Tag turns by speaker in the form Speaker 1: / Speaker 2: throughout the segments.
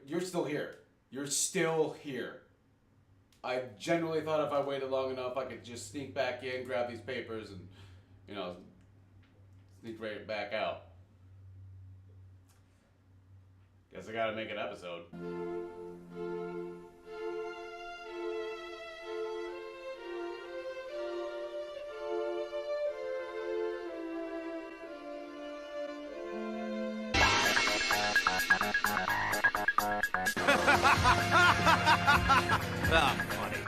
Speaker 1: you're still here. You're still here. I genuinely thought if I waited long enough, I could just sneak back in, grab these papers, and, you know, sneak right back out. Guess I gotta make an episode.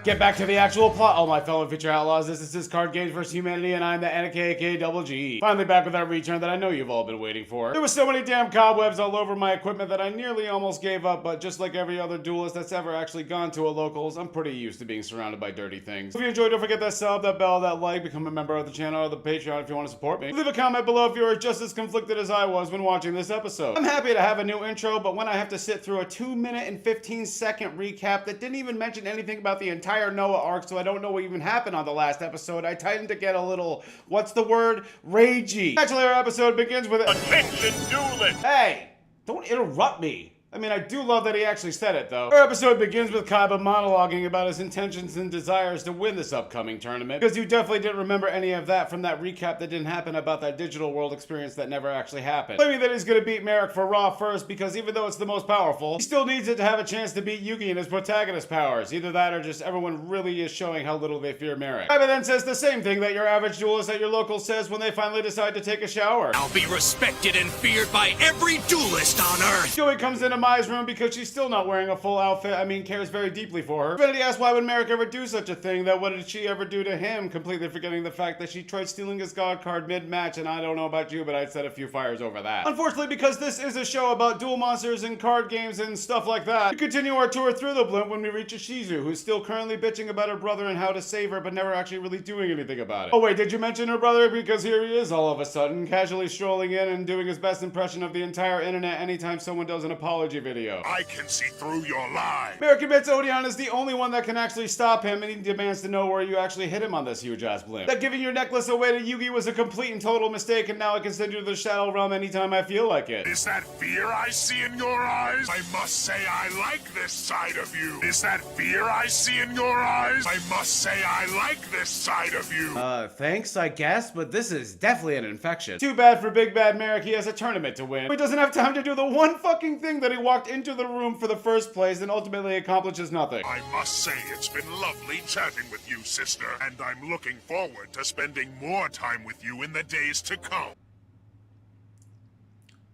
Speaker 1: Get back to the actual plot, all my fellow future outlaws. This is Card Games vs. Humanity, and I'm the NKK Double G. Finally back with that return that I know you've all been waiting for. There were so many damn cobwebs all over my equipment that I nearly almost gave up, but just like every other duelist that's ever actually gone to a locals, I'm pretty used to being surrounded by dirty things. If you enjoyed, don't forget that sub, that bell, that like, become a member of the channel or the Patreon if you want to support me. Leave a comment below if you were just as conflicted as I was when watching this episode. I'm happy to have a new intro, but when I have to sit through a 2-minute and 15-second recap that didn't even mention anything about the entire Noah arc, so I don't know what even happened on the last episode, I tend to get a little, what's the word? Ragey. Actually, our episode begins with
Speaker 2: Attention duelist!
Speaker 1: Hey, don't interrupt me. I mean, I do love that he actually said it, though. Our episode begins with Kaiba monologuing about his intentions and desires to win this upcoming tournament, because you definitely didn't remember any of that from that recap that didn't happen about that digital world experience that never actually happened. Claiming that he's gonna beat Merrick for Raw first, because even though it's the most powerful, he still needs it to have a chance to beat Yugi and his protagonist powers. Either that or just everyone really is showing how little they fear Merrick. Kaiba then says the same thing that your average duelist at your local says when they finally decide to take a shower.
Speaker 2: I'll be respected and feared by every duelist on Earth!
Speaker 1: Joey comes into Mai's room because she's still not wearing a full outfit, cares very deeply for her. Trinity asks why would Merrick ever do such a thing, that what did she ever do to him, completely forgetting the fact that she tried stealing his god card mid-match, and I don't know about you, but I'd set a few fires over that. Unfortunately, because this is a show about duel monsters and card games and stuff like that, we continue our tour through the blimp when we reach Ishizu, who's still currently bitching about her brother and how to save her, but never actually really doing anything about it. Oh wait, did you mention her brother? Because here he is all of a sudden, casually strolling in and doing his best impression of the entire internet anytime someone does an apology video.
Speaker 2: I can see through your lies.
Speaker 1: Merrick admits Odeon is the only one that can actually stop him, and he demands to know where you actually hit him on this huge ass blimp. That giving your necklace away to Yugi was a complete and total mistake, and now I can send you to the Shadow Realm anytime I feel like it.
Speaker 2: Is that fear I see in your eyes? I must say I like this side of you. Is that fear I see in your eyes? I must say I like this side of you.
Speaker 1: Thanks, I guess, but this is definitely an infection. Too bad for Big Bad Merrick, he has a tournament to win. He doesn't have time to do the one fucking thing that he walked into the room for the first place and ultimately accomplishes nothing.
Speaker 2: I must say it's been lovely chatting with you, sister, and I'm looking forward to spending more time with you in the days to come.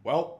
Speaker 1: Well,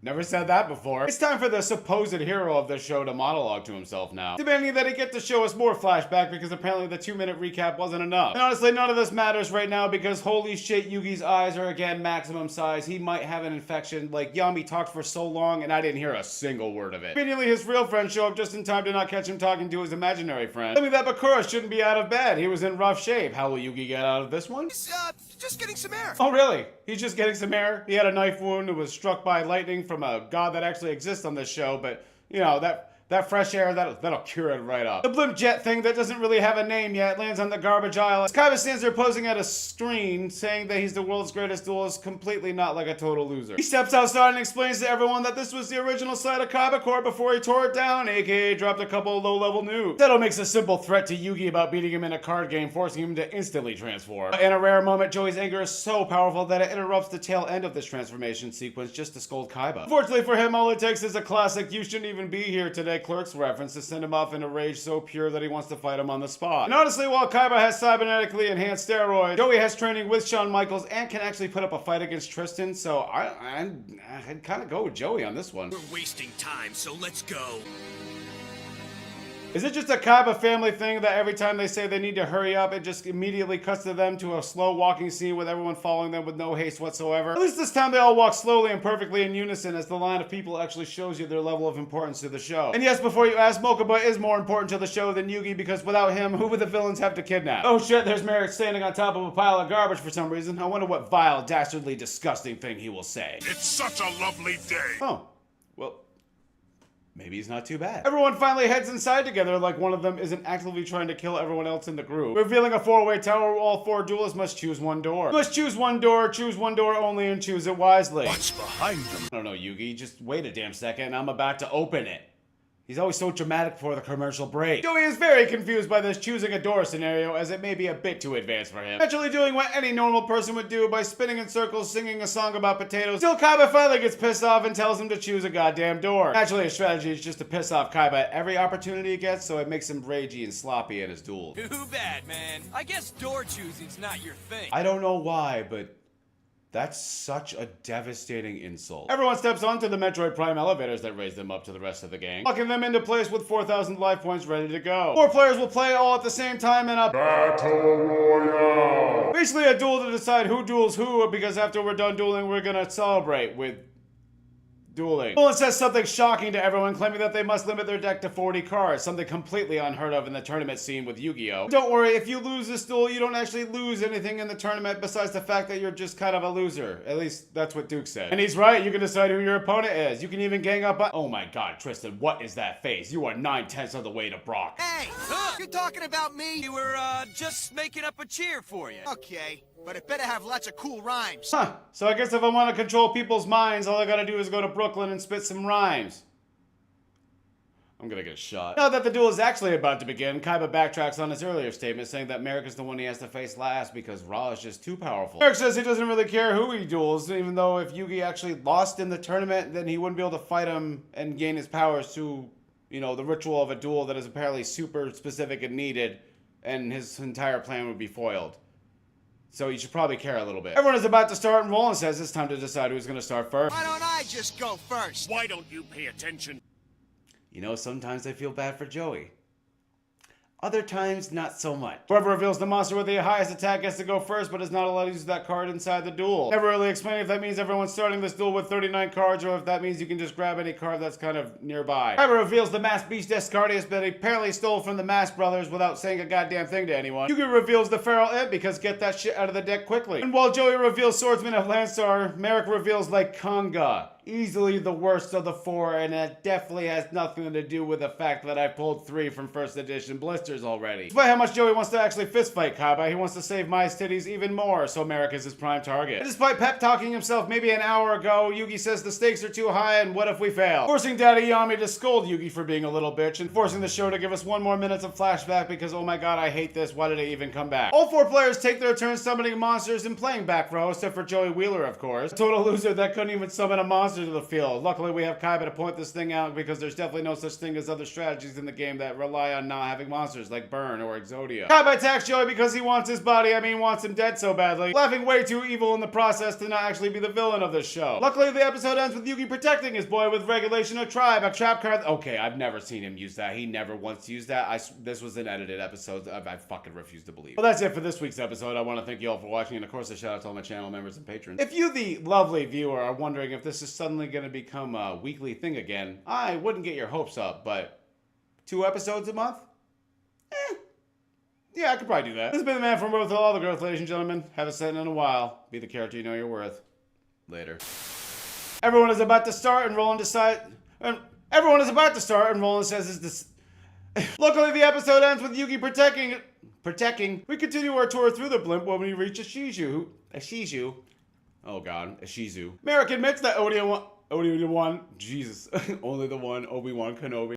Speaker 1: never said that before. It's time for the supposed hero of the show to monologue to himself now, demanding that he get to show us more flashback because apparently the 2-minute recap wasn't enough. And honestly, none of this matters right now because holy shit, Yugi's eyes are again maximum size. He might have an infection. Like, Yami talked for so long and I didn't hear a single word of it. Conveniently, his real friends show up just in time to not catch him talking to his imaginary friend. Tell me that Bakura shouldn't be out of bed. He was in rough shape. How will Yugi get out of this one?
Speaker 3: He's, just getting some air.
Speaker 1: Oh, really? He's just getting some air? He had a knife wound and was struck by lightning from a god that actually exists on this show, but, you know, that fresh air, that'll cure it right up. The blimp jet thing that doesn't really have a name yet lands on the garbage aisle as Kaiba stands there posing at a screen saying that he's the world's greatest duelist, completely not like a total loser. He steps outside and explains to everyone that this was the original site of Kaiba Corp before he tore it down, aka dropped a couple of low-level nukes. Seto makes a simple threat to Yugi about beating him in a card game, forcing him to instantly transform. In a rare moment, Joey's anger is so powerful that it interrupts the tail end of this transformation sequence just to scold Kaiba. Fortunately for him, all it takes is a classic "you shouldn't even be here today" Clerks reference to send him off in a rage so pure that he wants to fight him on the spot. And honestly, while Kaiba has cybernetically enhanced steroids, Joey has training with Shawn Michaels and can actually put up a fight against Tristan, so I'd kind of go with Joey on this one.
Speaker 2: We're wasting time, so let's go.
Speaker 1: Is it just a Kaiba family thing that every time they say they need to hurry up, it just immediately cuts to them to a slow walking scene with everyone following them with no haste whatsoever? At least this time they all walk slowly and perfectly in unison as the line of people actually shows you their level of importance to the show. And yes, before you ask, Mokuba is more important to the show than Yugi because without him, who would the villains have to kidnap? Oh shit, there's Merrick standing on top of a pile of garbage for some reason. I wonder what vile, dastardly, disgusting thing he will say.
Speaker 2: It's such a lovely day.
Speaker 1: Oh, well, maybe he's not too bad. Everyone finally heads inside together like one of them isn't actively trying to kill everyone else in the group. Revealing a 4-way tower where all 4 duelists must choose one door. You must choose one door only, and choose it wisely.
Speaker 2: What's behind them?
Speaker 1: I don't know, Yugi. Just wait a damn second and I'm about to open it. He's always so dramatic before the commercial break. Joey is very confused by this choosing a door scenario, as it may be a bit too advanced for him. Eventually doing what any normal person would do by spinning in circles singing a song about potatoes. Still, Kaiba finally gets pissed off and tells him to choose a goddamn door. Naturally, his strategy is just to piss off Kaiba at every opportunity he gets, so it makes him ragey and sloppy in his duel.
Speaker 4: Too bad, man. I guess door choosing's not your thing.
Speaker 1: I don't know why, but that's such a devastating insult. Everyone steps onto the Metroid Prime elevators that raise them up to the rest of the gang, locking them into place with 4,000 life points ready to go. 4 players will play all at the same time in a Battle Royale. Basically a duel to decide who duels who, because after we're done dueling, we're gonna celebrate with dueling. Nolan says something shocking to everyone, claiming that they must limit their deck to 40 cards, something completely unheard of in the tournament scene with Yu-Gi-Oh! Don't worry, if you lose this duel, you don't actually lose anything in the tournament besides the fact that you're just kind of a loser. At least, that's what Duke said. And he's right, you can decide who your opponent is. You can even gang up on— Oh my god, Tristan, what is that face? You are 9/10 of the way to Brock.
Speaker 3: Hey, you talking about me?
Speaker 4: We were, just making up a cheer for you.
Speaker 3: Okay, but it better have lots of cool rhymes.
Speaker 1: Huh, so I guess if I want to control people's minds, all I gotta do is go to Brooklyn and spit some rhymes. I'm gonna get shot. Now that the duel is actually about to begin, Kaiba backtracks on his earlier statement, saying that Merrick is the one he has to face last because Ra is just too powerful. Merrick says he doesn't really care who he duels, even though if Yugi actually lost in the tournament, then he wouldn't be able to fight him and gain his powers through, you know, the ritual of a duel that is apparently super specific and needed, and his entire plan would be foiled. So you should probably care a little bit. Everyone is about to start, and Roland says it's time to decide who's gonna start first.
Speaker 3: Why don't I just go first?
Speaker 2: Why don't you pay attention?
Speaker 1: You know, sometimes I feel bad for Joey. Other times, not so much. Whoever reveals the monster with the highest attack gets to go first, but is not allowed to use that card inside the duel. Never really explain if that means everyone's starting this duel with 39 cards, or if that means you can just grab any card that's kind of nearby. Kaiba reveals the Masked Beast Descartes that he apparently stole from the Masked Brothers without saying a goddamn thing to anyone. Yugi reveals the Feral Imp because get that shit out of the deck quickly. And while Joey reveals Swordsman of Landstar, Merrick reveals Lycanga. Easily the worst of the 4, and it definitely has nothing to do with the fact that I pulled 3 from first edition blisters already. Despite how much Joey wants to actually fistfight Kaiba, he wants to save Mai's titties even more, so Merrick is his prime target. And despite pep talking himself maybe an hour ago, Yugi says the stakes are too high and what if we fail? Forcing Daddy Yami to scold Yugi for being a little bitch, and forcing the show to give us 1 more minute of flashback because oh my god, I hate this, why did it even come back? All 4 players take their turn summoning monsters and playing back row, except for Joey Wheeler, of course. A total loser that couldn't even summon a monster to the field. Luckily, we have Kaiba to point this thing out because there's definitely no such thing as other strategies in the game that rely on not having monsters like Burn or Exodia. Kaiba attacks Joey because he wants his body, wants him dead so badly, laughing way too evil in the process to not actually be the villain of this show. Luckily, the episode ends with Yugi protecting his boy with Regulation of Tribe, a trap card. Okay, I've never seen him use that. He never once used that. This was an edited episode. I fucking refuse to believe. Well, that's it for this week's episode. I want to thank you all for watching, and of course, a shout out to all my channel members and patrons. If you, the lovely viewer, are wondering if this is suddenly going to become a weekly thing again, I wouldn't get your hopes up, but 2 episodes a month? Yeah, I could probably do that. This has been the man from Growth, all the growth, ladies and gentlemen. Haven't said it in a while. Be the character you know you're worth. Later. Everyone is about to start, and Roland says it's this. Luckily, the episode ends with Yugi protecting. We continue our tour through the blimp when we reach Ashizu. Oh god, Ashizu. Merrick admits that Obi-Wan, Jesus, only the one, Obi-Wan Kenobi.